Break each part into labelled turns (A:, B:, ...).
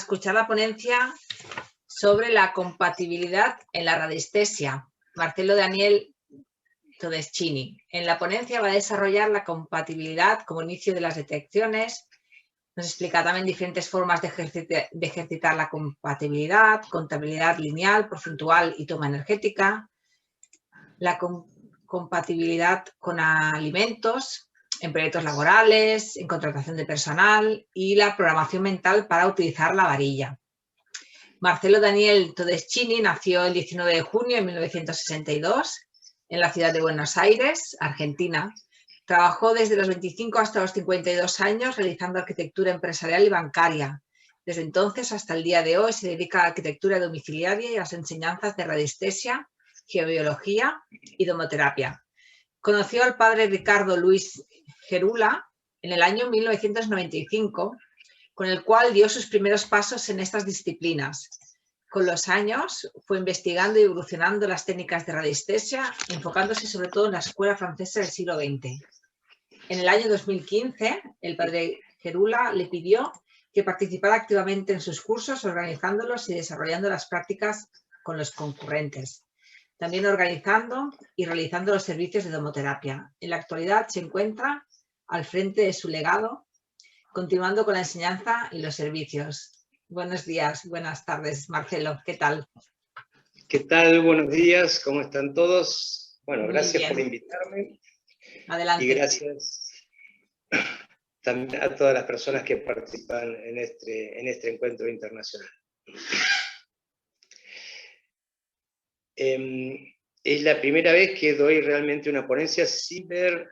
A: escuchar la ponencia sobre la compatibilidad en la radiestesia. Marcelo Daniel Todeschini. En la ponencia va a desarrollar la compatibilidad como inicio de las detecciones. Nos explica también diferentes formas de ejercitar la compatibilidad, contabilidad lineal, porcentual y toma energética, la compatibilidad con alimentos, en proyectos laborales, en contratación de personal y la programación mental para utilizar la varilla. Marcelo Daniel Todeschini nació el 19 de junio de 1962 en la ciudad de Buenos Aires, Argentina. Trabajó desde los 25 hasta los 52 años realizando arquitectura empresarial y bancaria. Desde entonces hasta el día de hoy se dedica a la arquitectura domiciliaria y a las enseñanzas de radiestesia, geobiología y domoterapia. Conoció al padre Ricardo Luis Gerula en el año 1995, con el cual dio sus primeros pasos en estas disciplinas. Con los años fue investigando y evolucionando las técnicas de radiestesia, enfocándose sobre todo en la escuela francesa del siglo XX. En el año 2015, el padre Gerula le pidió que participara activamente en sus cursos, organizándolos y desarrollando las prácticas con los concurrentes. También organizando y realizando los servicios de domoterapia. En la actualidad se encuentra al frente de su legado, continuando con la enseñanza y los servicios. Buenos días, buenas tardes, Marcelo, ¿qué tal?
B: ¿Qué tal? Buenos días, ¿cómo están todos? Bueno,
A: Muy
B: gracias
A: bien.
B: por invitarme.
A: Adelante.
B: Y gracias también a todas las personas que participan en este encuentro internacional. Es la primera vez que doy realmente una ponencia sin ver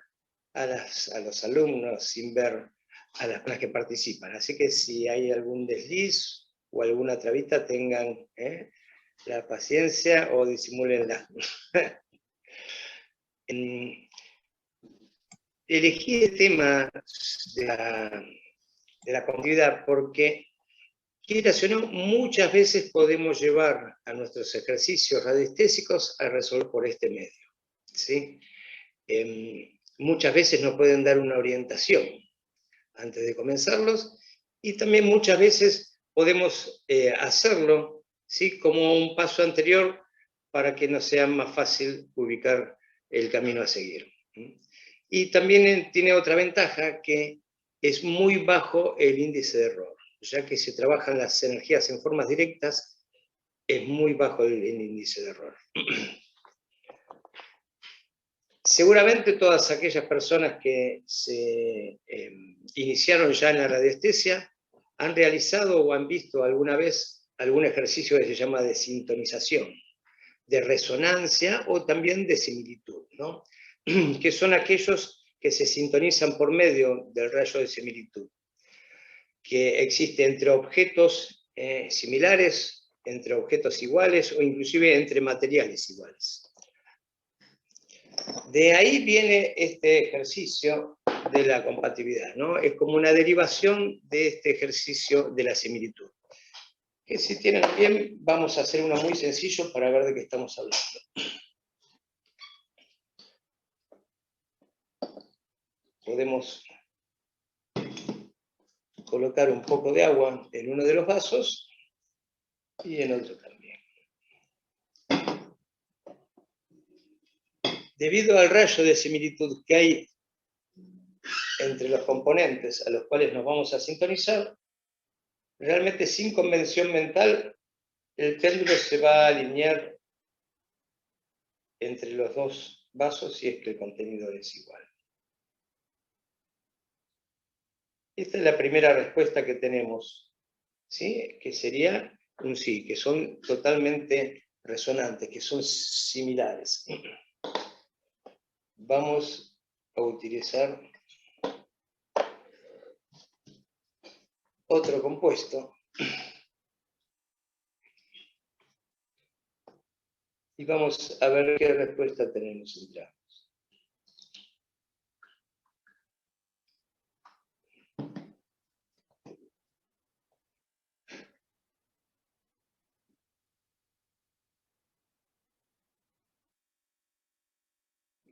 B: a los alumnos, sin ver a las personas que participan. Así que si hay algún desliz o alguna trabita, tengan la paciencia o disimúlenla. Elegí el tema de la compatibilidad porque, quieras o no, muchas veces podemos llevar a nuestros ejercicios radiestésicos a resolver por este medio, ¿sí? Muchas veces nos pueden dar una orientación antes de comenzarlos, y también muchas veces podemos hacerlo, ¿sí?, como un paso anterior para que nos sea más fácil ubicar el camino a seguir. Y también tiene otra ventaja, que es muy bajo el índice de error, ya que si trabajan las energías en formas directas, es muy bajo el índice de error. Seguramente todas aquellas personas que se iniciaron ya en la radiestesia han realizado o han visto alguna vez algún ejercicio que se llama de sintonización, de resonancia o también de similitud, ¿no? Que son aquellos que se sintonizan por medio del rayo de similitud, que existe entre objetos similares, entre objetos iguales o inclusive entre materiales iguales. De ahí viene este ejercicio de la compatibilidad, ¿no? Es como una derivación de este ejercicio de la similitud. Que si tienen bien, vamos a hacer uno muy sencillo para ver de qué estamos hablando. Podemos colocar un poco de agua en uno de los vasos y en otro también. Debido al rayo de similitud que hay entre los componentes a los cuales nos vamos a sintonizar, realmente sin convención mental, el péndulo se va a alinear entre los dos vasos si es que el contenido es igual. Esta es la primera respuesta que tenemos, ¿sí?, que sería un sí, que son totalmente resonantes, que son similares. Vamos a utilizar otro compuesto y vamos a ver qué respuesta tenemos entre ambos.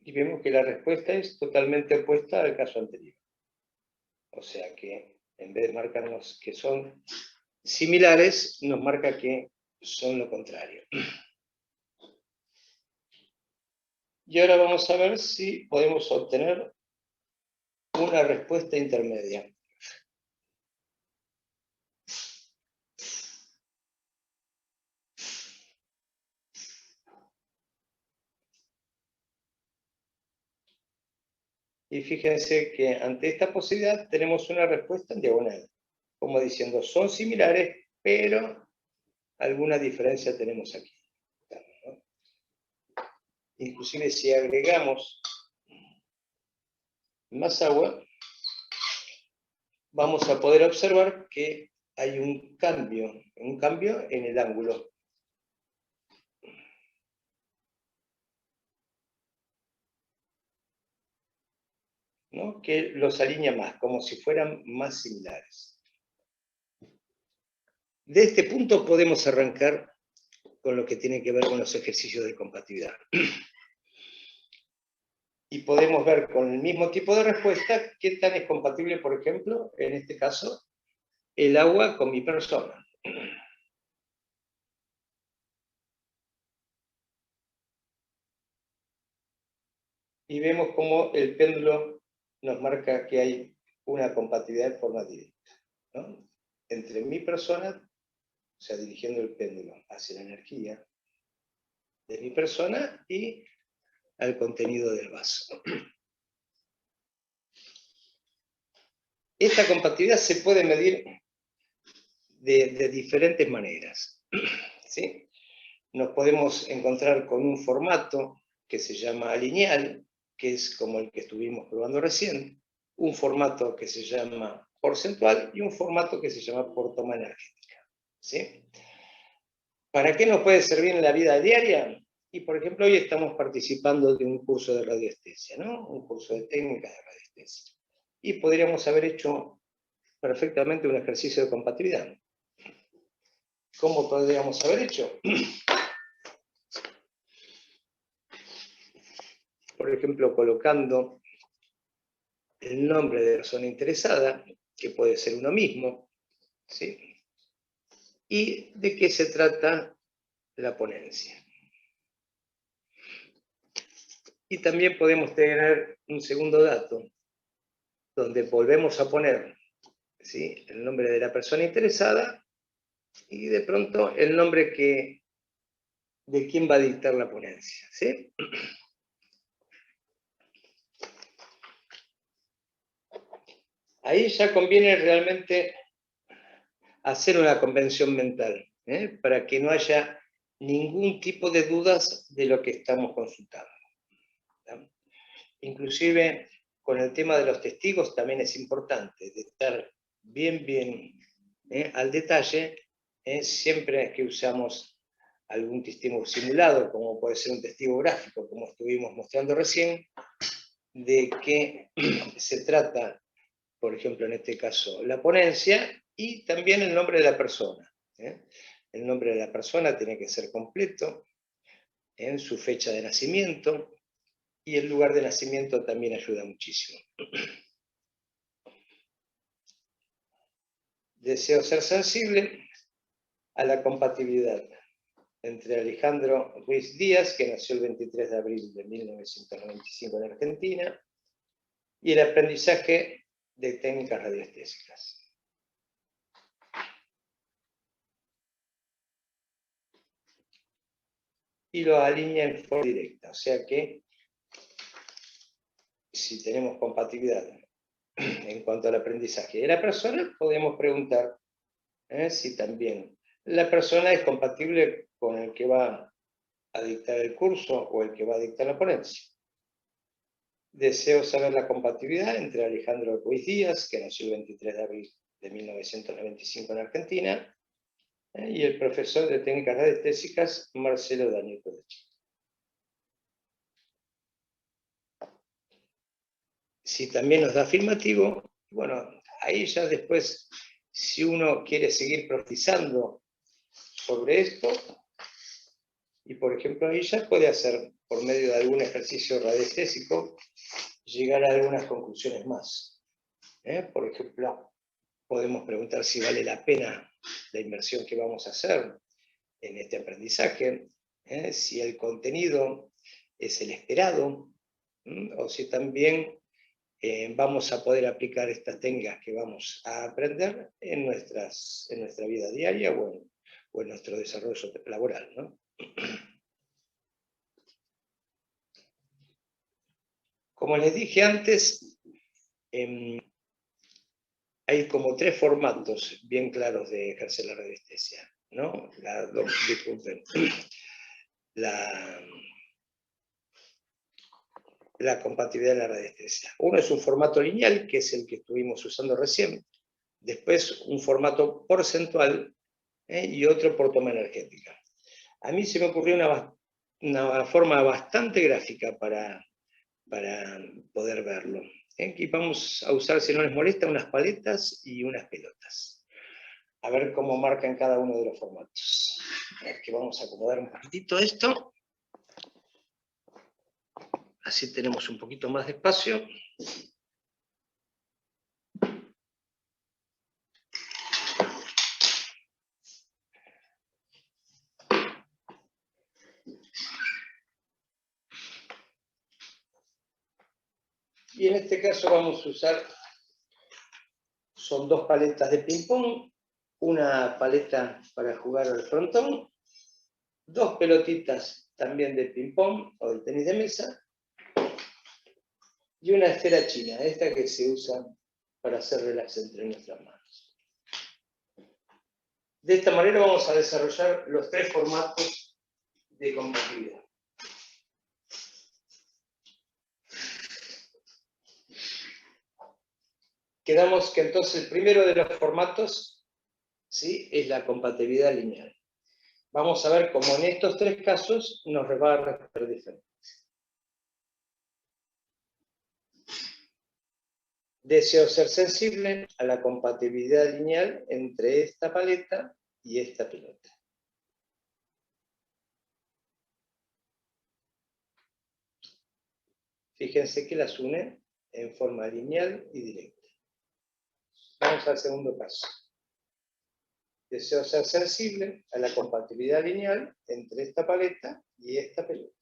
B: Y vemos que la respuesta es totalmente opuesta al caso anterior. O sea que, en vez de marcarnos que son similares nos marca que son lo contrario. Y ahora vamos a ver si podemos obtener una respuesta intermedia. Y fíjense que ante esta posibilidad tenemos una respuesta en diagonal, como diciendo, son similares, pero alguna diferencia tenemos aquí. ¿No? Inclusive si agregamos más agua, vamos a poder observar que hay un cambio en el ángulo. ¿No? Que los alinea más, como si fueran más similares. De este punto podemos arrancar con lo que tiene que ver con los ejercicios de compatibilidad. Y podemos ver con el mismo tipo de respuesta qué tan es compatible, por ejemplo, en este caso, el agua con mi persona. Y vemos cómo el péndulo nos marca que hay una compatibilidad de forma directa, ¿no? Entre mi persona, o sea, dirigiendo el péndulo hacia la energía de mi persona y al contenido del vaso. Esta compatibilidad se puede medir de diferentes maneras, ¿sí? Nos podemos encontrar con un formato que se llama lineal, que es como el que estuvimos probando recién, un formato que se llama porcentual y un formato que se llama por toma energética, ¿sí? ¿Para qué nos puede servir en la vida diaria? Y por ejemplo, hoy estamos participando de un curso de radiestesia, ¿no? Un curso de técnicas de radiestesia. Y podríamos haber hecho perfectamente un ejercicio de compatibilidad. ¿Cómo podríamos haber hecho? Por ejemplo, colocando el nombre de la persona interesada, que puede ser uno mismo, ¿sí? Y de qué se trata la ponencia. Y también podemos tener un segundo dato, donde volvemos a poner, ¿sí?, el nombre de la persona interesada y de pronto el nombre de quién va a dictar la ponencia, ¿sí? Ahí ya conviene realmente hacer una convención mental, para que no haya ningún tipo de dudas de lo que estamos consultando. ¿Sí? Inclusive con el tema de los testigos también es importante de estar bien al detalle, siempre que usamos algún testigo simulado, como puede ser un testigo gráfico, como estuvimos mostrando recién, de qué se trata, por ejemplo, en este caso, la ponencia, y también el nombre de la persona. El nombre de la persona tiene que ser completo, en su fecha de nacimiento, y el lugar de nacimiento también ayuda muchísimo. Deseo ser sensible a la compatibilidad entre Alejandro Ruiz Díaz, que nació el 23 de abril de 1995 en Argentina, y el aprendizaje de técnicas radiestésicas. Y lo alinea en forma directa, o sea que si tenemos compatibilidad en cuanto al aprendizaje de la persona, podemos preguntar si también la persona es compatible con el que va a dictar el curso o el que va a dictar la ponencia. Deseo saber la compatibilidad entre Alejandro Ruiz Díaz, que nació el 23 de abril de 1995 en Argentina, y el profesor de técnicas radiestésicas, Marcelo Daniel Codechín. Si también nos da afirmativo, bueno, ahí ya después, si uno quiere seguir profundizando sobre esto, y por ejemplo ahí ya puede hacer, por medio de algún ejercicio radiestésico, llegar a algunas conclusiones más. Por ejemplo, podemos preguntar si vale la pena la inversión que vamos a hacer en este aprendizaje, si el contenido es el esperado, o si también vamos a poder aplicar estas técnicas que vamos a aprender en nuestra vida diaria o en nuestro desarrollo laboral, ¿no? Como les dije antes, hay como 3 formatos bien claros de ejercer la radiestesia, ¿no? Disculpen. La compatibilidad de la radiestesia. Uno es un formato lineal, que es el que estuvimos usando recién. Después un formato porcentual y otro por toma energética. A mí se me ocurrió una forma bastante gráfica para poder verlo. Aquí vamos a usar, si no les molesta, unas paletas y unas pelotas. A ver cómo marcan cada uno de los formatos. Aquí vamos a acomodar un poquitito esto. Así tenemos un poquito más de espacio. Y en este caso vamos a usar, son 2 paletas de ping-pong, una paleta para jugar al frontón, 2 pelotitas también de ping-pong o de tenis de mesa, y una esfera china, esta que se usa para hacer relax entre nuestras manos. De esta manera vamos a desarrollar los 3 formatos de compatibilidad. Quedamos que entonces el primero de los formatos, ¿sí?, es la compatibilidad lineal. Vamos a ver cómo en estos 3 casos nos va a responder diferente. Deseo ser sensible a la compatibilidad lineal entre esta paleta y esta pelota. Fíjense que las une en forma lineal y directa. Vamos al segundo caso. Deseo ser sensible a la compatibilidad lineal entre esta paleta y esta pelota.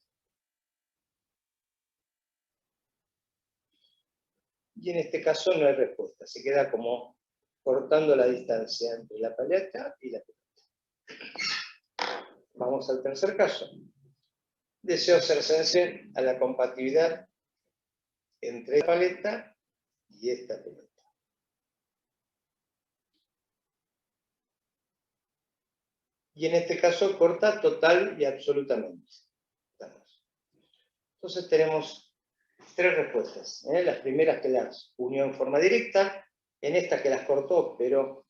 B: Y en este caso no hay respuesta, se queda como cortando la distancia entre la paleta y la pelota. Vamos al tercer caso. Deseo ser sensible a la compatibilidad entre esta paleta y esta pelota. Y en este caso corta total y absolutamente. Entonces tenemos 3 respuestas. Las primeras que las unió en forma directa, en esta que las cortó, pero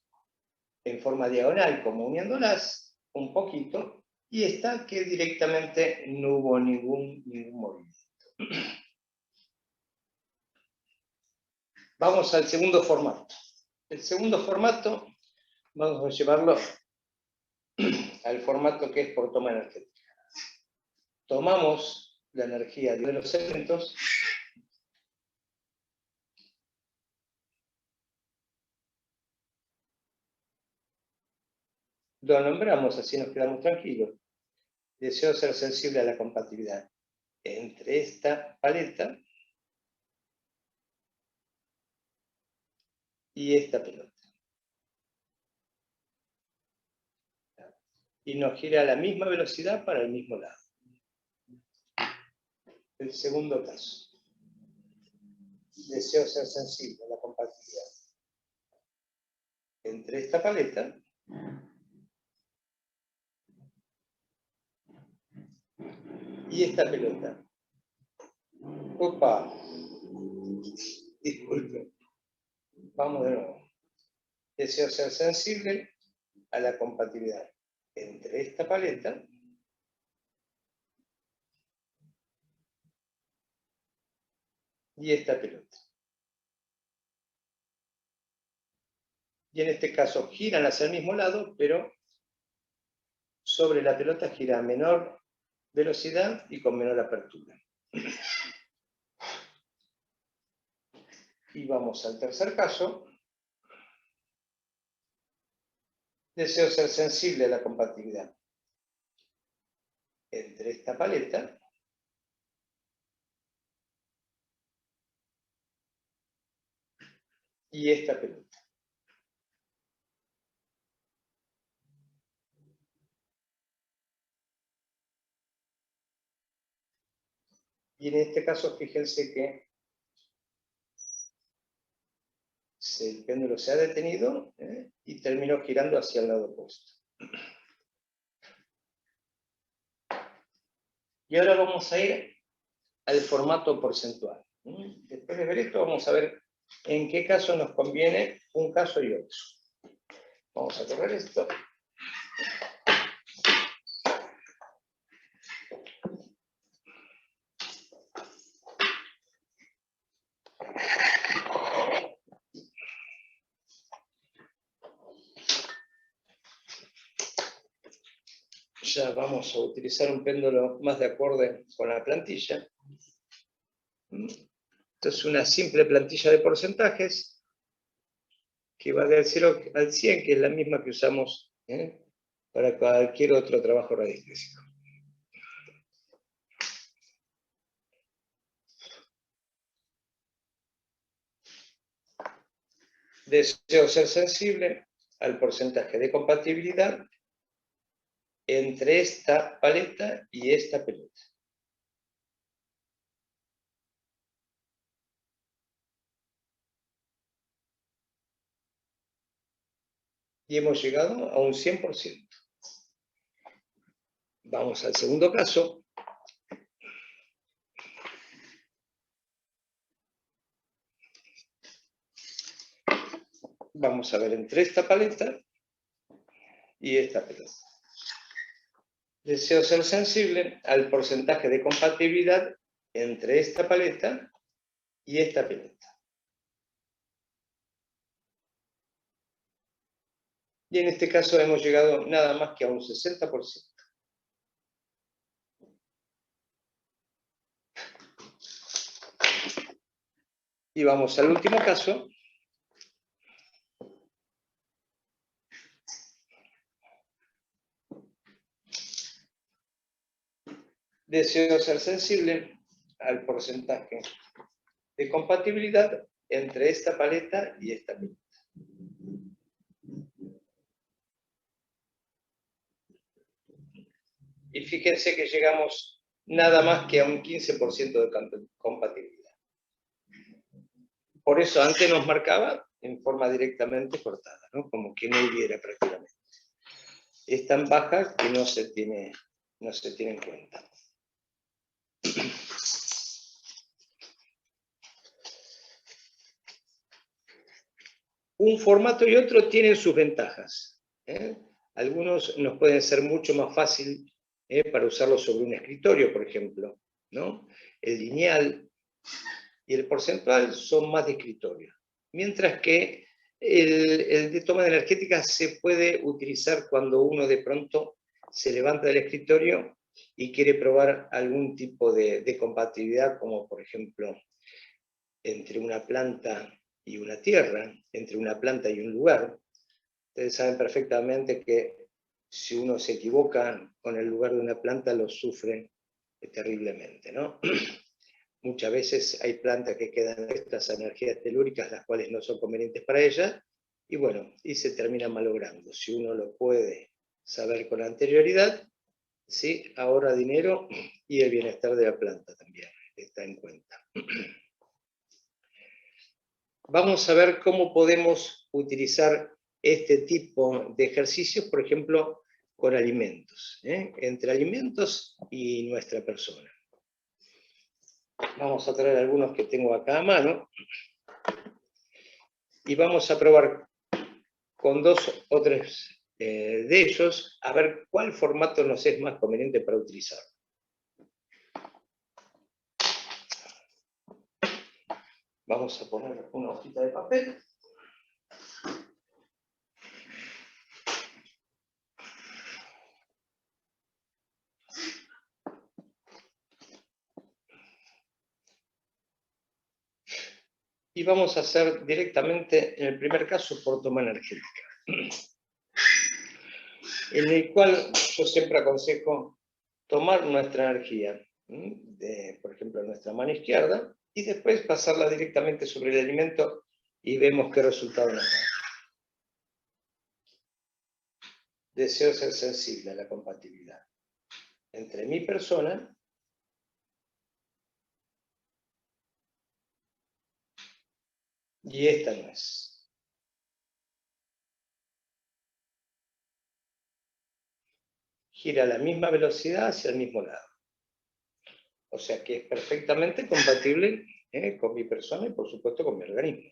B: en forma diagonal, como uniéndolas un poquito, y esta que directamente no hubo ningún movimiento. Vamos al segundo formato. El segundo formato vamos a llevarlo al formato que es por toma energética. Tomamos la energía de los elementos lo nombramos, así nos quedamos tranquilos. Deseo ser sensible a la compatibilidad entre esta paleta y esta pelota. Y nos gira a la misma velocidad para el mismo lado. El segundo caso. Deseo ser sensible a la compatibilidad entre esta paleta y esta pelota. Opa, disculpen. Vamos de nuevo. Deseo ser sensible a la compatibilidad entre esta paleta y esta pelota. Y en este caso giran hacia el mismo lado, pero sobre la pelota gira a menor velocidad y con menor apertura. Y vamos al tercer caso. Deseo ser sensible a la compatibilidad entre esta paleta y esta pelota. Y en este caso, fíjense que el péndulo se ha detenido y terminó girando hacia el lado opuesto. Y ahora vamos a ir al formato porcentual. Después de ver esto, vamos a ver en qué caso nos conviene un caso y otro. Vamos a correr esto. Ya vamos a utilizar un péndulo más de acorde con la plantilla. Esto es una simple plantilla de porcentajes que va del 0 al 100, que es la misma que usamos para cualquier otro trabajo radiestésico. Deseo ser sensible al porcentaje de compatibilidad entre esta paleta y esta pelota. Y hemos llegado a un 100%. Vamos al segundo caso. Vamos a ver entre esta paleta y esta pelota. Deseo ser sensible al porcentaje de compatibilidad entre esta paleta y esta pelota. Y en este caso hemos llegado nada más que a un 60%. Y vamos al último caso. Deseo ser sensible al porcentaje de compatibilidad entre esta paleta y esta pelota. Y fíjense que llegamos nada más que a un 15% de compatibilidad. Por eso antes nos marcaba en forma directamente cortada, ¿no? Como que no hubiera prácticamente. Es tan baja que no se tiene en cuenta. Un formato y otro tienen sus ventajas. Algunos nos pueden ser mucho más fácil para usarlo sobre un escritorio, por ejemplo, ¿no? El lineal y el porcentual son más de escritorio. Mientras que el de toma energética se puede utilizar cuando uno de pronto se levanta del escritorio y quiere probar algún tipo de compatibilidad, como por ejemplo entre una planta y una tierra, entre una planta y un lugar. Ustedes saben perfectamente que si uno se equivoca con el lugar de una planta, lo sufre terriblemente, ¿no? Muchas veces hay plantas que quedan estas energías telúricas, las cuales no son convenientes para ellas, y bueno, y se termina malogrando. Si uno lo puede saber con anterioridad, sí, ahorra dinero y el bienestar de la planta también está en cuenta. Vamos a ver cómo podemos utilizar este tipo de ejercicios, por ejemplo, con alimentos, entre alimentos y nuestra persona. Vamos a traer algunos que tengo acá a mano y vamos a probar con 2 o 3 de ellos a ver cuál formato nos es más conveniente para utilizar. Vamos a poner una hojita de papel. Y vamos a hacer directamente, en el primer caso, por toma energética. en el cual yo siempre aconsejo tomar nuestra energía, por ejemplo, nuestra mano izquierda, y después pasarla directamente sobre el alimento y vemos qué resultado nos da. Deseo ser sensible a la compatibilidad entre mi persona y esta no es. Gira a la misma velocidad hacia el mismo lado. O sea que es perfectamente compatible con mi persona y por supuesto con mi organismo.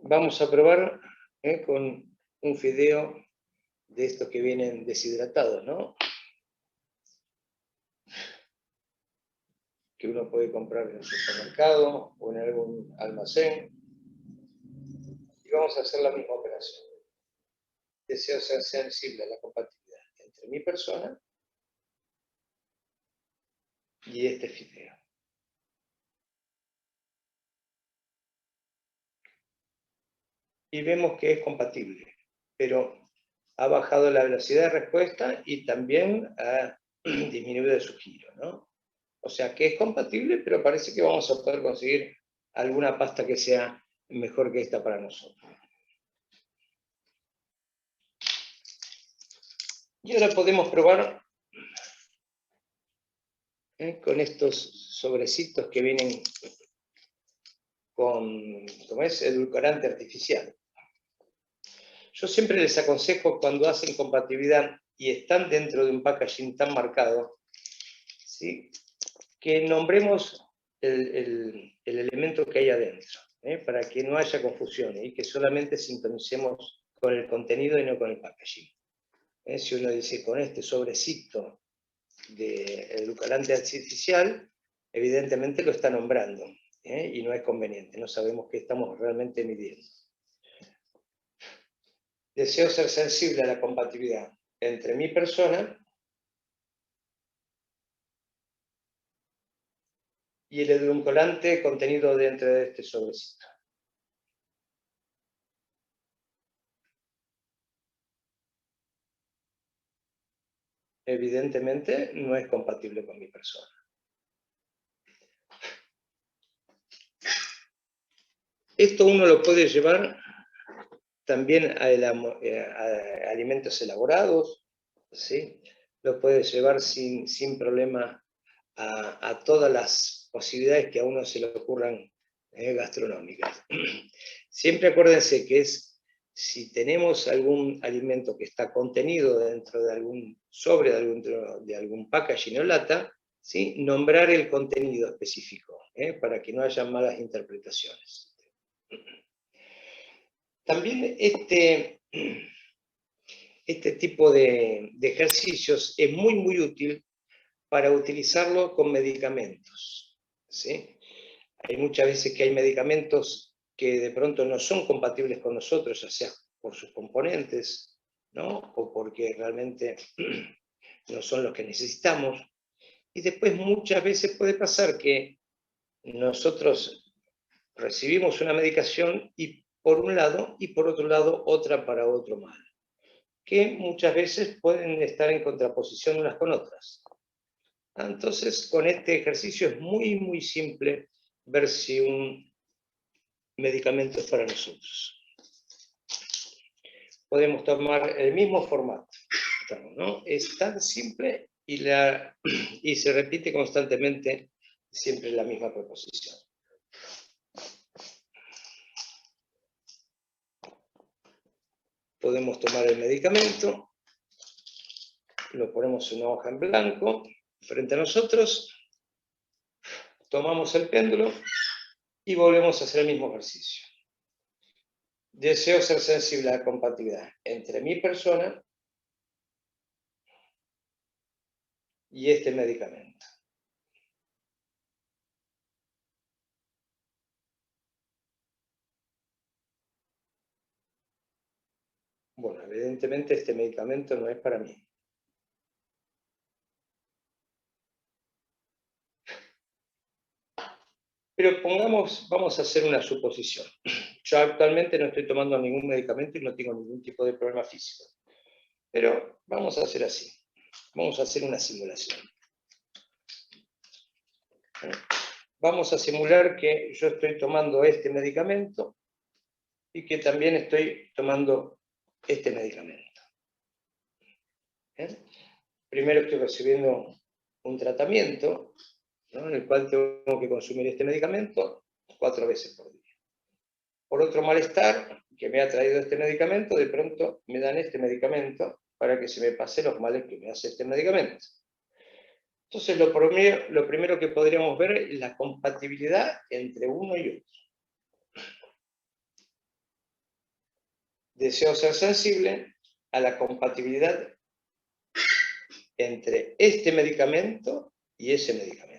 B: Vamos a probar con un fideo de estos que vienen deshidratados, ¿no? Que uno puede comprar en el supermercado o en algún almacén. Y vamos a hacer la misma operación. Deseo ser sensible a la compatibilidad entre mi persona y este fideo. Y vemos que es compatible, pero ha bajado la velocidad de respuesta y también ha disminuido su giro, ¿no? O sea que es compatible, pero parece que vamos a poder conseguir alguna pasta que sea mejor que esta para nosotros. Y ahora podemos probar con estos sobrecitos que vienen con, ¿cómo es?, edulcorante artificial. Yo siempre les aconsejo cuando hacen compatibilidad y están dentro de un packaging tan marcado, ¿sí?, que nombremos el elemento que hay adentro, para que no haya confusiones y que solamente sintonicemos con el contenido y no con el packaging. Si uno dice con este sobrecito de edulcorante artificial, evidentemente lo está nombrando, y no es conveniente, no sabemos qué estamos realmente midiendo. Deseo ser sensible a la compatibilidad entre mi persona y el edulcorante contenido dentro de este sobrecito. Evidentemente no es compatible con mi persona. Esto uno lo puede llevar también a alimentos elaborados, ¿sí? Lo puede llevar sin problema a todas las posibilidades que a uno se le ocurran gastronómicas. Siempre acuérdense que si tenemos algún alimento que está contenido dentro de algún sobre, de algún packaging o lata, ¿sí?, nombrar el contenido específico, para que no haya malas interpretaciones. También este tipo de ejercicios es muy, muy útil para utilizarlo con medicamentos, ¿sí? Hay muchas veces que hay medicamentos que de pronto no son compatibles con nosotros, ya sea por sus componentes, ¿no?, o porque realmente no son los que necesitamos. Y después muchas veces puede pasar que nosotros recibimos una medicación y por un lado, y por otro lado otra para otro mal, que muchas veces pueden estar en contraposición unas con otras. Entonces, con este ejercicio es muy, muy simple ver si un medicamento es para nosotros. Podemos tomar el mismo formato, ¿no? Es tan simple y se repite constantemente siempre la misma proposición. Podemos tomar el medicamento, lo ponemos en una hoja en blanco frente a nosotros, tomamos el péndulo y volvemos a hacer el mismo ejercicio. Deseo ser sensible a la compatibilidad entre mi persona y este medicamento. Bueno, evidentemente este medicamento no es para mí. Pero vamos a hacer una suposición. Yo actualmente no estoy tomando ningún medicamento y no tengo ningún tipo de problema físico. Pero vamos a hacer así. Vamos a hacer una simulación. Vamos a simular que yo estoy tomando este medicamento y que también estoy tomando este medicamento. Primero estoy recibiendo un tratamiento, ¿no?, en el cual tengo que consumir este medicamento 4 veces por día. Por otro malestar que me ha traído este medicamento, de pronto me dan este medicamento para que se me pasen los males que me hace este medicamento. Entonces, lo primero que podríamos ver es la compatibilidad entre uno y otro. Deseo ser sensible a la compatibilidad entre este medicamento y ese medicamento.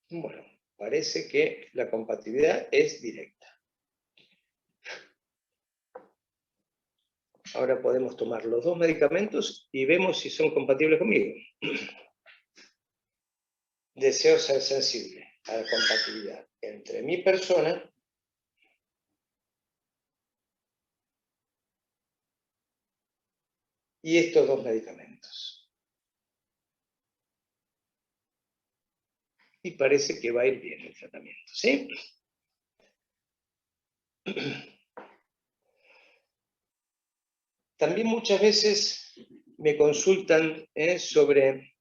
B: Bueno, parece que la compatibilidad es directa. Ahora podemos tomar los dos medicamentos y vemos si son compatibles conmigo. Deseo ser sensible a la compatibilidad entre mi persona y estos dos medicamentos. Y parece que va a ir bien el tratamiento, ¿sí? También muchas veces me consultan sobre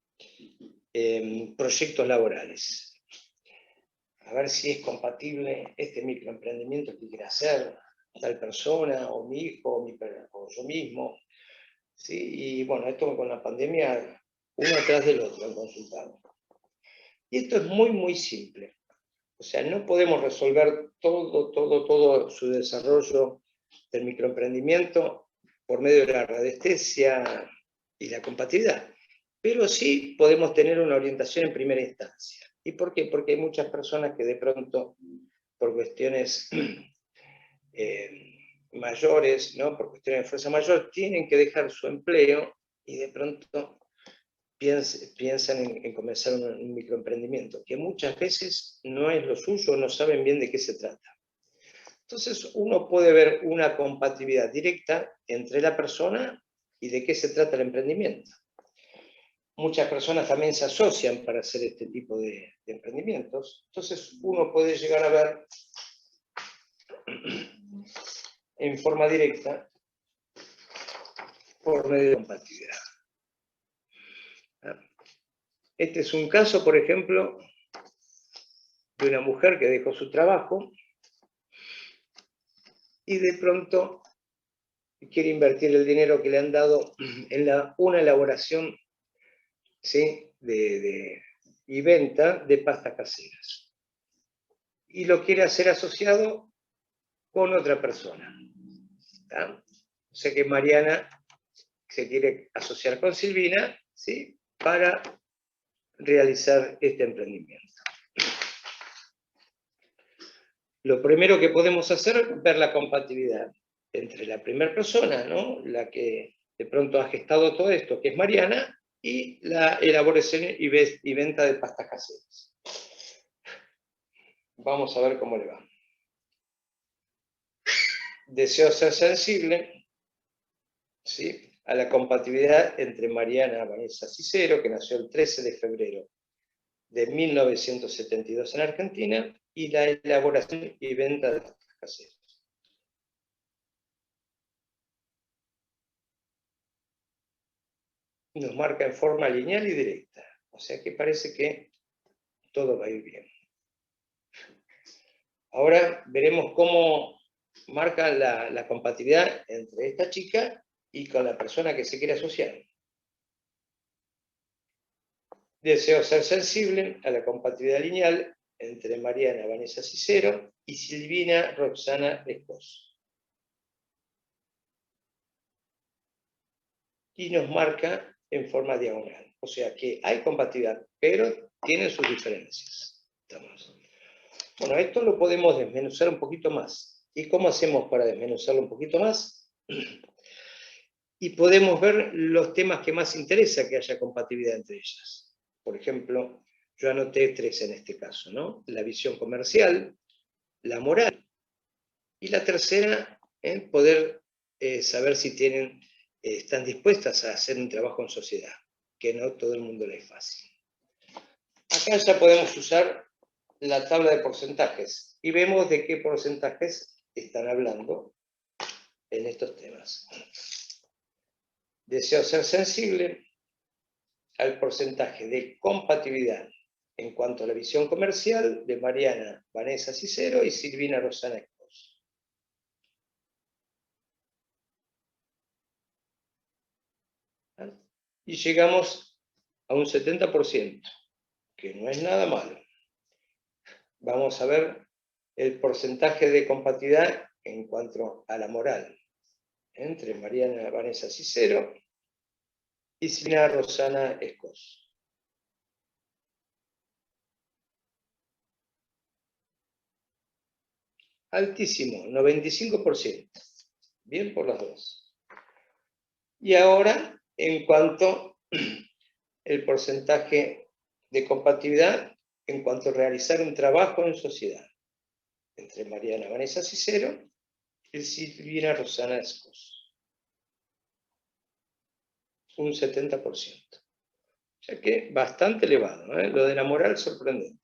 B: proyectos laborales. A ver si es compatible este microemprendimiento que quiere hacer tal persona, o mi hijo, o yo mismo. ¿Sí? Y bueno, esto con la pandemia, uno atrás del otro han consultado. Y esto es muy, muy simple. O sea, no podemos resolver todo su desarrollo del microemprendimiento por medio de la radiestesia y la compatibilidad. Pero sí podemos tener una orientación en primera instancia. ¿Y por qué? Porque hay muchas personas que de pronto, por cuestiones mayores, ¿no?, por cuestiones de fuerza mayor, tienen que dejar su empleo y de pronto piensan en comenzar un microemprendimiento, que muchas veces no es lo suyo, no saben bien de qué se trata. Entonces uno puede ver una compatibilidad directa entre la persona y de qué se trata el emprendimiento. Muchas personas también se asocian para hacer este tipo de emprendimientos. Entonces uno puede llegar a ver en forma directa por medio de compatibilidad. Este es un caso, por ejemplo, de una mujer que dejó su trabajo y de pronto quiere invertir el dinero que le han dado en una elaboración, ¿sí?, y venta de pastas caseras. Y lo quiere hacer asociado con otra persona. ¿Tá? O sea que Mariana se quiere asociar con Silvina, ¿sí?, para realizar este emprendimiento. Lo primero que podemos hacer es ver la compatibilidad entre la primera persona, ¿no?, la que de pronto ha gestado todo esto, que es Mariana, y la elaboración y venta de pastas caseras. Vamos a ver cómo le va. Deseo ser sensible, ¿sí?, a la compatibilidad entre Mariana Vanessa Cicero, que nació el 13 de febrero de 1972 en Argentina, y la elaboración y venta de pastas caseras. Nos marca en forma lineal y directa. O sea que parece que todo va a ir bien. Ahora veremos cómo marca la compatibilidad entre esta chica y con la persona que se quiere asociar. Deseo ser sensible a la compatibilidad lineal entre Mariana Vanessa Cicero y Silvina Roxana Esposo. Y nos marca en forma diagonal. O sea que hay compatibilidad, pero tienen sus diferencias. Bueno, esto lo podemos desmenuzar un poquito más. ¿Y cómo hacemos para desmenuzarlo un poquito más? Y podemos ver los temas que más interesa que haya compatibilidad entre ellas. Por ejemplo, yo anoté 3 en este caso, ¿no? La visión comercial, la moral, y la tercera, poder saber si están dispuestas a hacer un trabajo en sociedad, que no todo el mundo le es fácil. Acá ya podemos usar la tabla de porcentajes y vemos de qué porcentajes están hablando en estos temas. Deseo ser sensible al porcentaje de compatibilidad en cuanto a la visión comercial de Mariana Vanessa Cicero y Silvina Rosana Escos. Y llegamos a un 70%, que no es nada malo. Vamos a ver el porcentaje de compatibilidad en cuanto a la moral entre Mariana Vanessa Cicero y Silvina Rosana Escos. Altísimo, 95%. Bien por las dos. Y ahora, en cuanto al porcentaje de compatibilidad, en cuanto a realizar un trabajo en sociedad, entre Mariana Vanessa Cicero y Silvina Rosana Escos. Un 70%. O sea que bastante elevado, ¿eh? Lo de la moral sorprendente.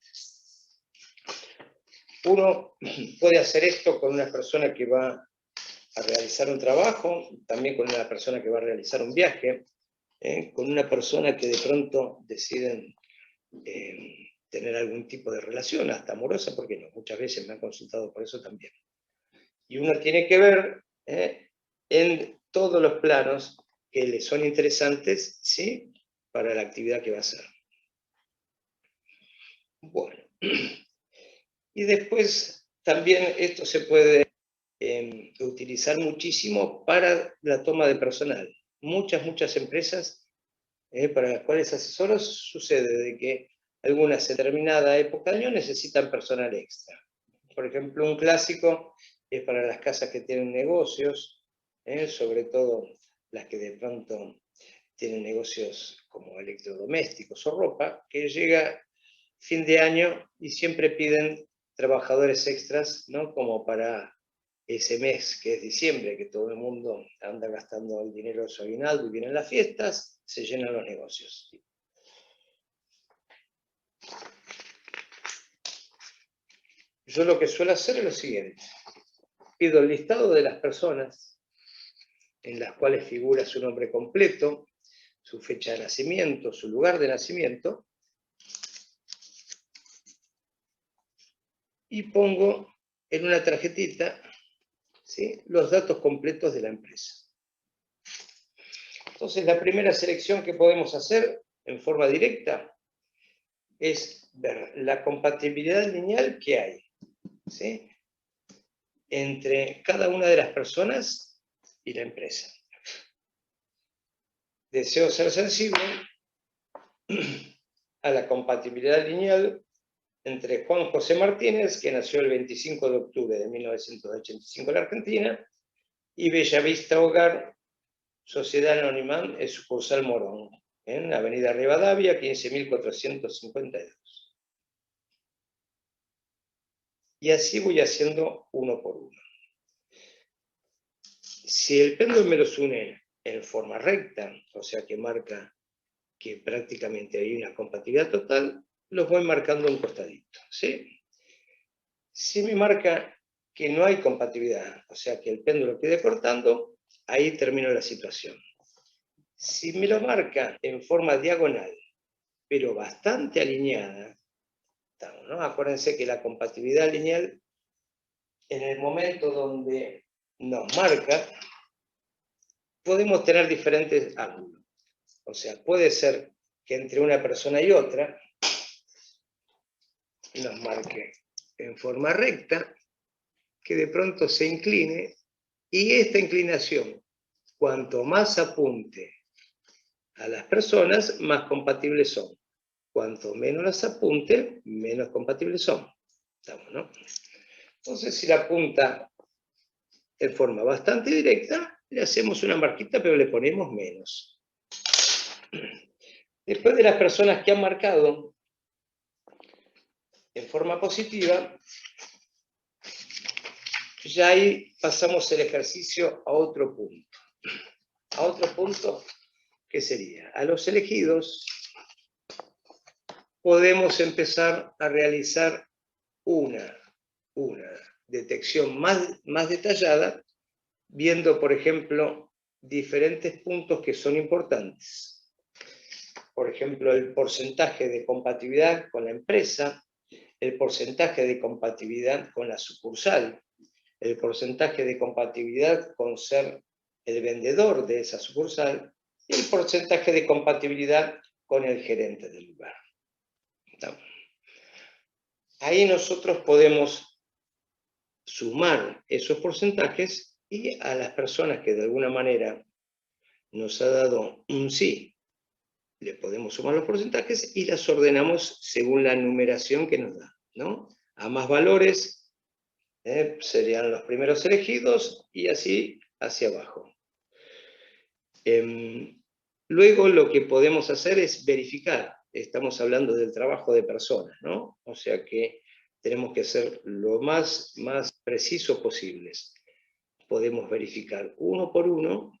B: Uno puede hacer esto con una persona que va a realizar un trabajo, también con una persona que va a realizar un viaje, con una persona que de pronto deciden tener algún tipo de relación, hasta amorosa, porque no, muchas veces me han consultado por eso también. Y uno tiene que ver en todos los planos que le son interesantes, ¿sí?, para la actividad que va a hacer. Bueno, y después también esto se puede utilizar muchísimo para la toma de personal. Muchas empresas para las cuales asesoros sucede de que algunas en determinada época del año necesitan personal extra. Por ejemplo, un clásico es para las casas que tienen negocios, sobre todo las que de pronto tienen negocios como electrodomésticos o ropa, que llega fin de año y siempre piden trabajadores extras, ¿no?, como para ese mes que es diciembre, que todo el mundo anda gastando el dinero de su aguinaldo y vienen las fiestas, se llenan los negocios. Yo lo que suelo hacer es lo siguiente. Pido el listado de las personas en las cuales figura su nombre completo, su fecha de nacimiento, su lugar de nacimiento, y pongo en una tarjetita, ¿sí?, los datos completos de la empresa. Entonces, la primera selección que podemos hacer en forma directa es ver la compatibilidad lineal que hay, ¿sí?, entre cada una de las personas y la empresa. Deseo ser sensible a la compatibilidad lineal entre Juan José Martínez, que nació el 25 de octubre de 1985 en la Argentina, y Bellavista Hogar, Sociedad Anónima, es sucursal Morón, en Avenida Rivadavia, 15.452. Y así voy haciendo uno por uno. Si el péndulo me los une en forma recta, o sea que marca que prácticamente hay una compatibilidad total, los voy marcando un costadito, ¿sí? Si me marca que no hay compatibilidad, o sea que el péndulo quede cortando, ahí termino la situación. Si me lo marca en forma diagonal, pero bastante alineada, ¿no? Acuérdense que la compatibilidad lineal, en el momento donde nos marca, podemos tener diferentes ángulos. O sea, puede ser que entre una persona y otra nos marque en forma recta, que de pronto se incline, y esta inclinación, cuanto más apunte a las personas, más compatibles son. Cuanto menos las apunte, menos compatibles son. ¿Estamos, no? Entonces, si la apunta en forma bastante directa, le hacemos una marquita, pero le ponemos menos. Después de las personas que han marcado en forma positiva, ya ahí pasamos el ejercicio a otro punto. A otro punto, ¿qué sería? A los elegidos podemos empezar a realizar una detección más detallada, viendo, por ejemplo, diferentes puntos que son importantes. Por ejemplo, el porcentaje de compatibilidad con la empresa, el porcentaje de compatibilidad con la sucursal, el porcentaje de compatibilidad con ser el vendedor de esa sucursal y el porcentaje de compatibilidad con el gerente del lugar. Ahí nosotros podemos sumar esos porcentajes y a las personas que de alguna manera nos ha dado un sí, le podemos sumar los porcentajes y las ordenamos según la numeración que nos da, ¿no? A más valores serían los primeros elegidos y así hacia abajo. Luego lo que podemos hacer es verificar. Estamos hablando del trabajo de personas, ¿no? O sea que tenemos que ser lo más preciso posibles. Podemos verificar uno por uno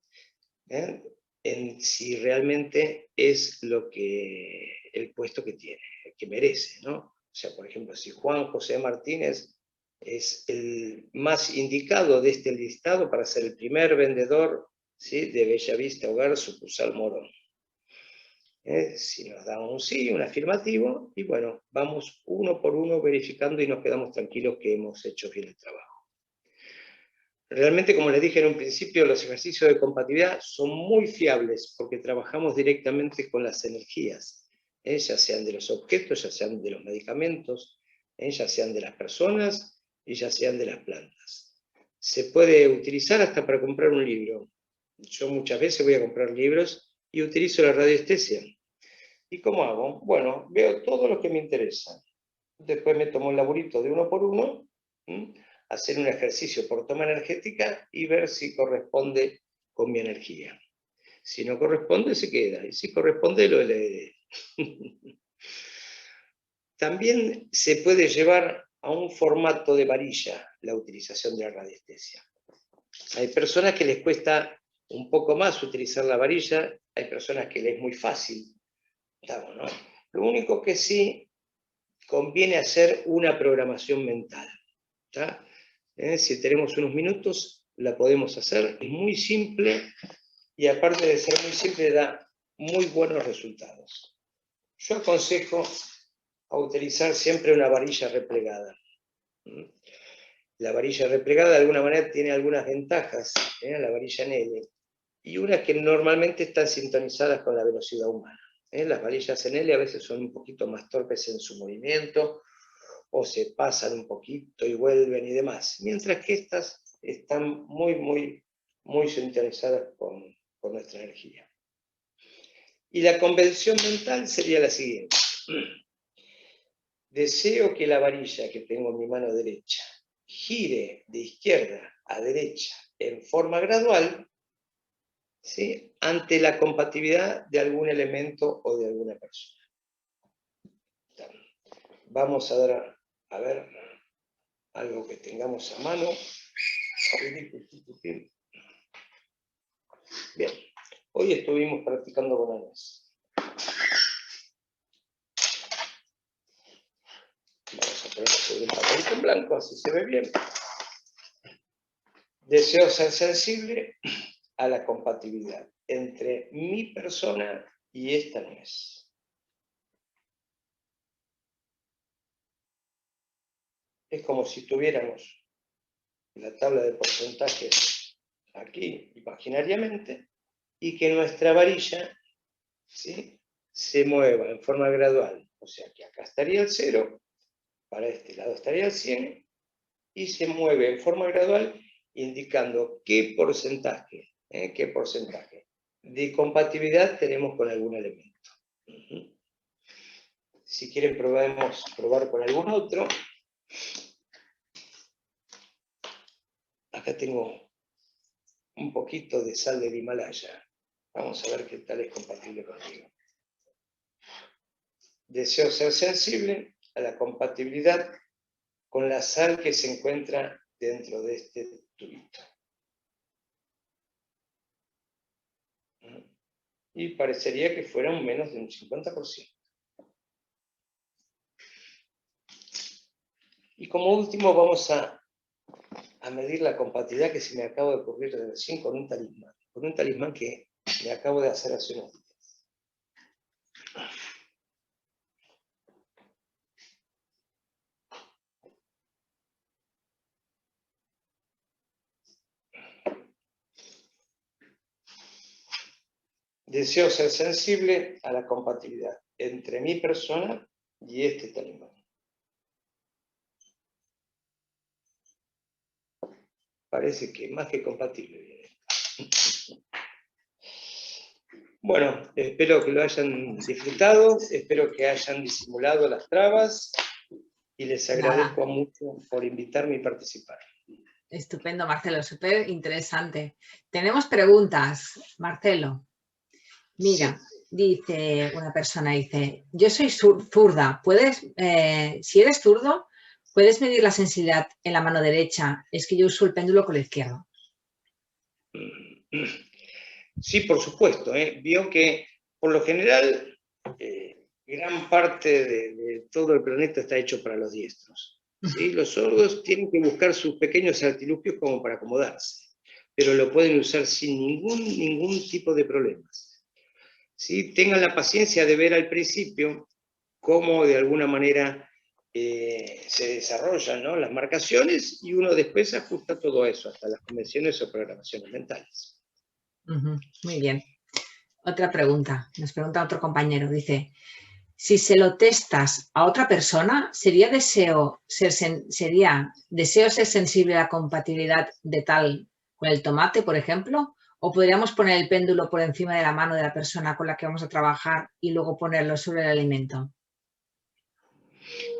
B: en si realmente es lo que el puesto que tiene, que merece, ¿no? O sea, por ejemplo, si Juan José Martínez es el más indicado de este listado para ser el primer vendedor, ¿sí?, de Bellavista Hogar, sucursal Morón. Si nos da un sí, un afirmativo, y bueno, vamos uno por uno verificando y nos quedamos tranquilos que hemos hecho bien el trabajo. Realmente, como les dije en un principio, los ejercicios de compatibilidad son muy fiables porque trabajamos directamente con las energías, ya sean de los objetos, ya sean de los medicamentos, ya sean de las personas y ya sean de las plantas. Se puede utilizar hasta para comprar un libro. Yo muchas veces voy a comprar libros y utilizo la radiestesia. ¿Y cómo hago? Bueno, veo todo lo que me interesa. Después me tomo el laburito de uno por uno, hacer un ejercicio por toma energética y ver si corresponde con mi energía. Si no corresponde, se queda. Y si corresponde, lo leeré. También se puede llevar a un formato de varilla la utilización de la radiestesia. Hay personas que les cuesta un poco más utilizar la varilla, hay personas que les es muy fácil. ¿No? Lo único que sí conviene hacer una programación mental. Si tenemos unos minutos, la podemos hacer. Es muy simple y aparte de ser muy simple, da muy buenos resultados. Yo aconsejo a utilizar siempre una varilla replegada. La varilla replegada de alguna manera tiene algunas ventajas, la varilla en L, y unas que normalmente están sintonizadas con la velocidad humana. Las varillas en L a veces son un poquito más torpes en su movimiento, o se pasan un poquito y vuelven y demás, mientras que estas están muy sintonizadas con nuestra energía. Y la convención mental sería la siguiente. Deseo que la varilla que tengo en mi mano derecha gire de izquierda a derecha en forma gradual, ¿sí?, ante la compatibilidad de algún elemento o de alguna persona. Vamos a ver algo que tengamos a mano. Bien, hoy estuvimos practicando con Anés. Vamos a poner sobre un papelito en blanco, así se ve bien. Deseo ser sensible a la compatibilidad entre mi persona y esta nuez. Es como si tuviéramos la tabla de porcentajes aquí, imaginariamente, y que nuestra varilla, ¿sí?, se mueva en forma gradual. O sea que acá estaría el 0, para este lado estaría el 100, y se mueve en forma gradual indicando qué porcentaje de compatibilidad tenemos con algún elemento. Si quieren podemos probar con algún otro. Acá tengo un poquito de sal del Himalaya. Vamos a ver qué tal es compatible conmigo. Deseo ser sensible a la compatibilidad con la sal que se encuentra dentro de este tubito. Y parecería que fuera un menos de un 50%. Y como último vamos a medir la compatibilidad que se me acaba de ocurrir recién con un talismán que me acabo de hacer hace unos días. Deseo ser sensible a la compatibilidad entre mi persona y este talismán. Parece que más que compatible viene. Bueno, espero que lo hayan disfrutado, espero que hayan disimulado las trabas y les agradezco mucho por invitarme y participar.
A: Estupendo, Marcelo, súper interesante. Tenemos preguntas, Marcelo. Mira, sí. Dice una persona, dice, yo soy zurda, si eres zurdo, ¿puedes medir la sensibilidad en la mano derecha? Es que yo uso el péndulo con la izquierda.
B: Sí, por supuesto. Vio que, por lo general, gran parte de todo el planeta está hecho para los diestros. ¿Sí? Los sordos tienen que buscar sus pequeños artilugios como para acomodarse, pero lo pueden usar sin ningún tipo de problemas. ¿Sí? Tengan la paciencia de ver al principio cómo de alguna manera se desarrollan, ¿no?, las marcaciones, y uno después ajusta todo eso, hasta las convenciones o programaciones mentales.
A: Muy bien. Otra pregunta, nos pregunta otro compañero, dice, si se lo testas a otra persona, ¿sería deseo ser sensible a la compatibilidad de tal con el tomate, por ejemplo? ¿O podríamos poner el péndulo por encima de la mano de la persona con la que vamos a trabajar y luego ponerlo sobre el alimento?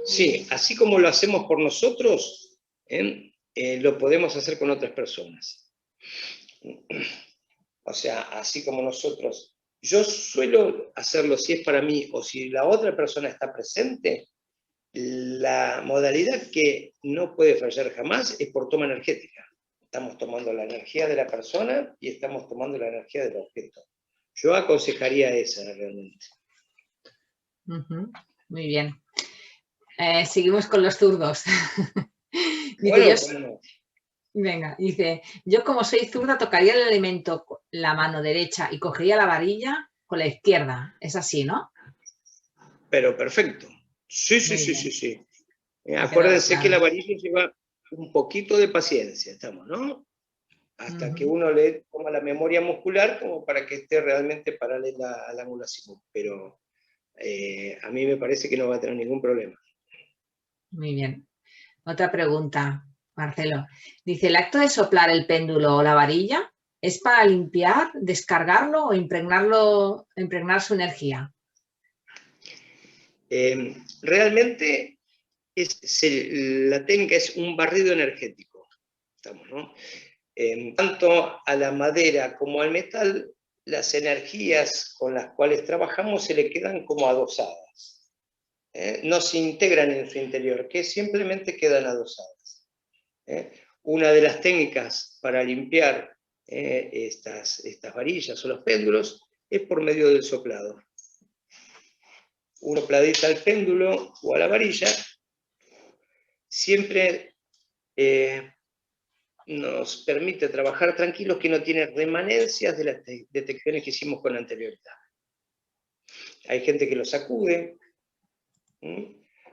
B: Sí, así como lo hacemos por nosotros, lo podemos hacer con otras personas. O sea, así como nosotros. Yo suelo hacerlo si es para mí o si la otra persona está presente. La modalidad que no puede fallar jamás es por toma energética. Estamos tomando la energía de la persona y estamos tomando la energía del objeto. Yo aconsejaría esa realmente.
A: Muy bien. Seguimos con los zurdos.
B: Dice,
A: bueno, venga, dice, yo como soy zurda tocaría el alimento con la mano derecha y cogería la varilla con la izquierda. Es así, ¿no?
B: Pero perfecto. Sí. Acuérdense que la varilla lleva un poquito de paciencia, estamos, ¿no? Hasta que uno le toma la memoria muscular como para que esté realmente paralela al ángulo azimut. Pero a mí me parece que no va a tener ningún problema.
A: Muy bien. Otra pregunta, Marcelo. Dice, ¿el acto de soplar el péndulo o la varilla es para limpiar, descargarlo o impregnar su energía?
B: Realmente la técnica es un barrido energético. Estamos, ¿no? Tanto a la madera como al metal, las energías con las cuales trabajamos se le quedan como adosadas. No se integran en su interior, que simplemente quedan adosadas. Una de las técnicas para limpiar estas varillas o los péndulos es por medio del soplado. Uno sopladita al péndulo o a la varilla, siempre nos permite trabajar tranquilos, que no tiene remanencias de las detecciones que hicimos con anterioridad. Hay gente que lo sacude,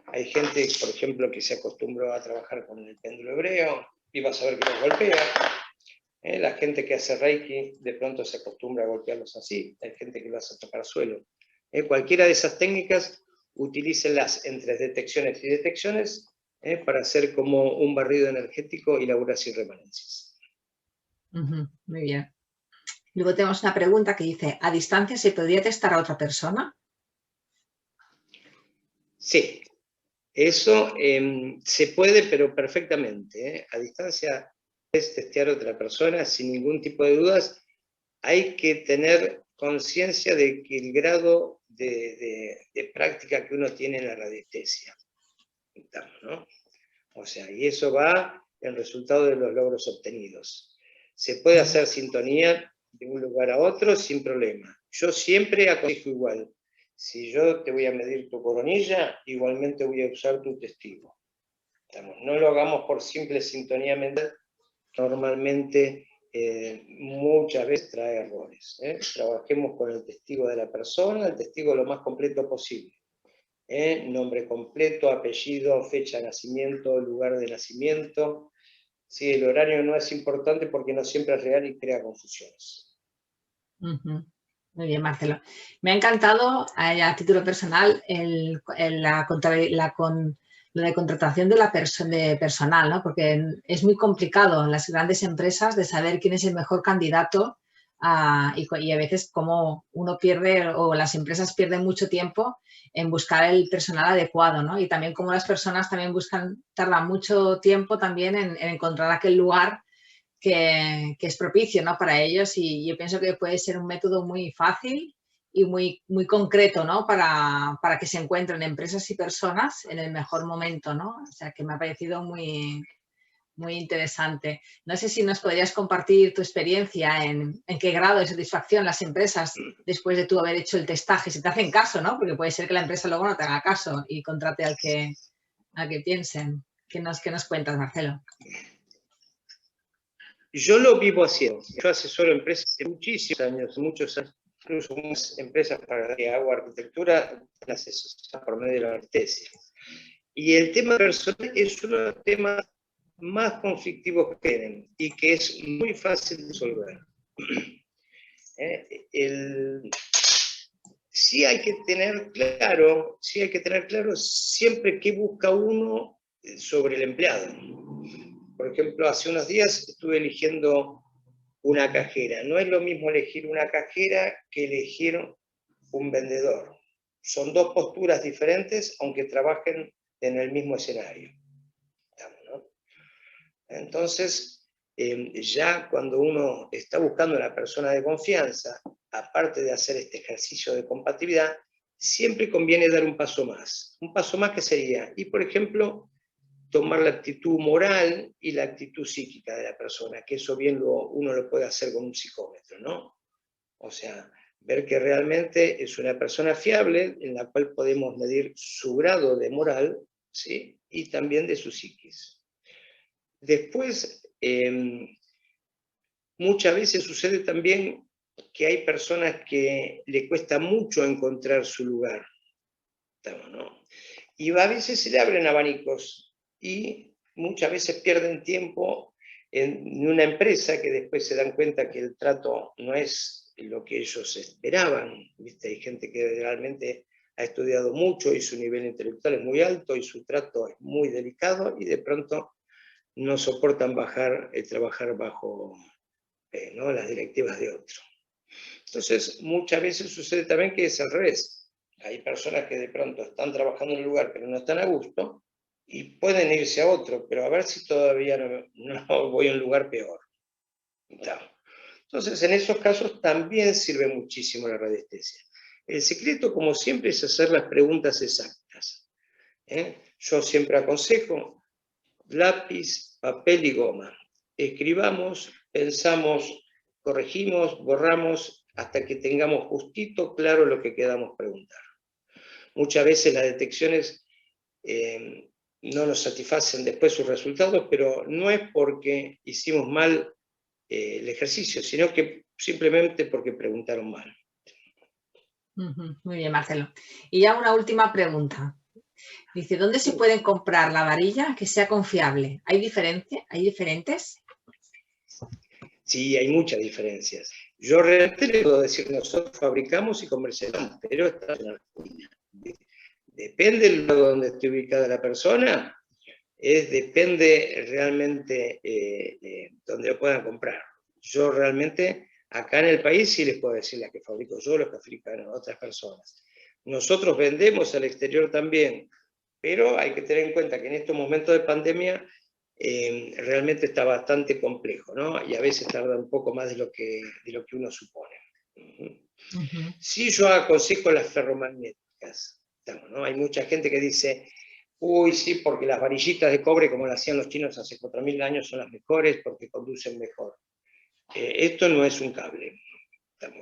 B: hay gente, por ejemplo, que se acostumbró a trabajar con el péndulo hebreo y va a saber que los golpea. La gente que hace Reiki de pronto se acostumbra a golpearlos así, hay gente que lo hace tocar suelo. Cualquiera de esas técnicas, utilícenlas entre detecciones y detecciones para hacer como un barrido energético y laburar sin remanencias.
A: Muy bien. Luego tenemos una pregunta que dice, ¿a distancia se podría testar a otra persona?
B: Sí, eso se puede, pero perfectamente. A distancia puedes testear a otra persona sin ningún tipo de dudas. Hay que tener conciencia de que el grado de práctica que uno tiene en la radiestesia, ¿no? O sea, y eso va en resultado de los logros obtenidos. Se puede hacer sintonía de un lugar a otro sin problema. Yo siempre aconsejo igual. Si yo te voy a medir tu coronilla, igualmente voy a usar tu testigo. No lo hagamos por simple sintonía mental. Normalmente, muchas veces trae errores. Trabajemos con el testigo de la persona, el testigo lo más completo posible. Nombre completo, apellido, fecha de nacimiento, lugar de nacimiento. Sí, el horario no es importante porque no siempre es real y crea confusiones.
A: Muy bien, Marcelo. Me ha encantado, a título personal, lo de contratación de personal, ¿no? Porque es muy complicado en las grandes empresas de saber quién es el mejor candidato y a veces como uno pierde o las empresas pierden mucho tiempo en buscar el personal adecuado, ¿no? Y también como las personas también tardan mucho tiempo también en encontrar aquel lugar que es propicio, ¿no? Para ellos, y yo pienso que puede ser un método muy fácil y muy concreto, ¿no? Para que se encuentren empresas y personas en el mejor momento, ¿no? O sea, que me ha parecido muy interesante. No sé si nos podrías compartir tu experiencia en qué grado de satisfacción las empresas, después de tú haber hecho el testaje, si te hacen caso, ¿no? Porque puede ser que la empresa luego no te haga caso y contrate al que piensen. ¿Qué nos cuentas, Marcelo?
B: Yo lo vivo haciendo. Yo asesoro empresas de muchísimos años, incluso unas empresas para que hago arquitectura, las asesoro por medio de la radiestesia. Y el tema personal es uno de los temas más conflictivos que tienen y que es muy fácil de resolver. Sí hay que tener claro siempre qué busca uno sobre el empleado. Por ejemplo, hace unos días estuve eligiendo una cajera. No es lo mismo elegir una cajera que elegir un vendedor. Son dos posturas diferentes, aunque trabajen en el mismo escenario. ¿No? Entonces, ya cuando uno está buscando una persona de confianza, aparte de hacer este ejercicio de compatibilidad, siempre conviene dar un paso más. Un paso más que sería, y por ejemplo, tomar la actitud moral y la actitud psíquica de la persona, que eso bien uno lo puede hacer con un psicómetro, ¿no? O sea, ver que realmente es una persona fiable en la cual podemos medir su grado de moral, ¿sí? Y también de su psiquis. Después, muchas veces sucede también que hay personas que le cuesta mucho encontrar su lugar, ¿no? Y a veces se le abren abanicos y muchas veces pierden tiempo en una empresa que después se dan cuenta que el trato no es lo que ellos esperaban. ¿Viste? Hay gente que realmente ha estudiado mucho y su nivel intelectual es muy alto y su trato es muy delicado y de pronto no soportan trabajar bajo ¿no? las directivas de otro. Entonces, muchas veces sucede también que es al revés. Hay personas que de pronto están trabajando en un lugar pero no están a gusto y pueden irse a otro, pero a ver si todavía no voy a un lugar peor. Entonces, en esos casos también sirve muchísimo la radiestesia. El secreto, como siempre, es hacer las preguntas exactas. Yo siempre aconsejo lápiz, papel y goma. Escribamos, pensamos, corregimos, borramos, hasta que tengamos justito claro lo que queramos preguntar. Muchas veces las detecciones no nos satisfacen después sus resultados, pero no es porque hicimos mal el ejercicio, sino que simplemente porque preguntaron mal.
A: Muy bien, Marcelo. Y ya una última pregunta. Dice, ¿dónde se pueden comprar la varilla que sea confiable? ¿Hay diferencia? ¿Hay diferentes?
B: Sí, hay muchas diferencias. Yo realmente le puedo decir, nosotros fabricamos y comercializamos, pero está en Argentina. Depende del lugar donde esté ubicada la persona, depende realmente donde lo puedan comprar. Yo realmente, acá en el país sí les puedo decir las que fabrico yo, los que fabrican otras personas. Nosotros vendemos al exterior también, pero hay que tener en cuenta que en estos momentos de pandemia realmente está bastante complejo, ¿no? Y a veces tarda un poco más de lo que uno supone. Sí, yo aconsejo las ferromagnéticas, ¿no? Hay mucha gente que dice, uy, sí, porque las varillitas de cobre, como las hacían los chinos hace 4.000 años, son las mejores porque conducen mejor. Esto no es un cable,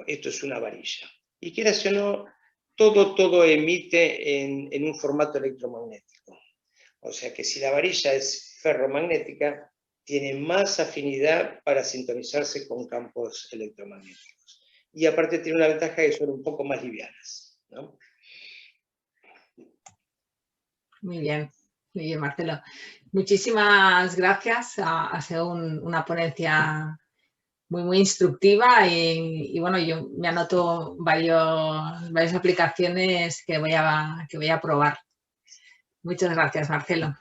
B: esto es una varilla. Y quieras o no, todo emite en un formato electromagnético. O sea que si la varilla es ferromagnética, tiene más afinidad para sintonizarse con campos electromagnéticos. Y aparte tiene una ventaja que son un poco más livianas, ¿no?
A: Muy bien, Marcelo. Muchísimas gracias. Ha sido una ponencia muy instructiva y bueno, yo me anoto varias aplicaciones que voy a probar. Muchas gracias, Marcelo.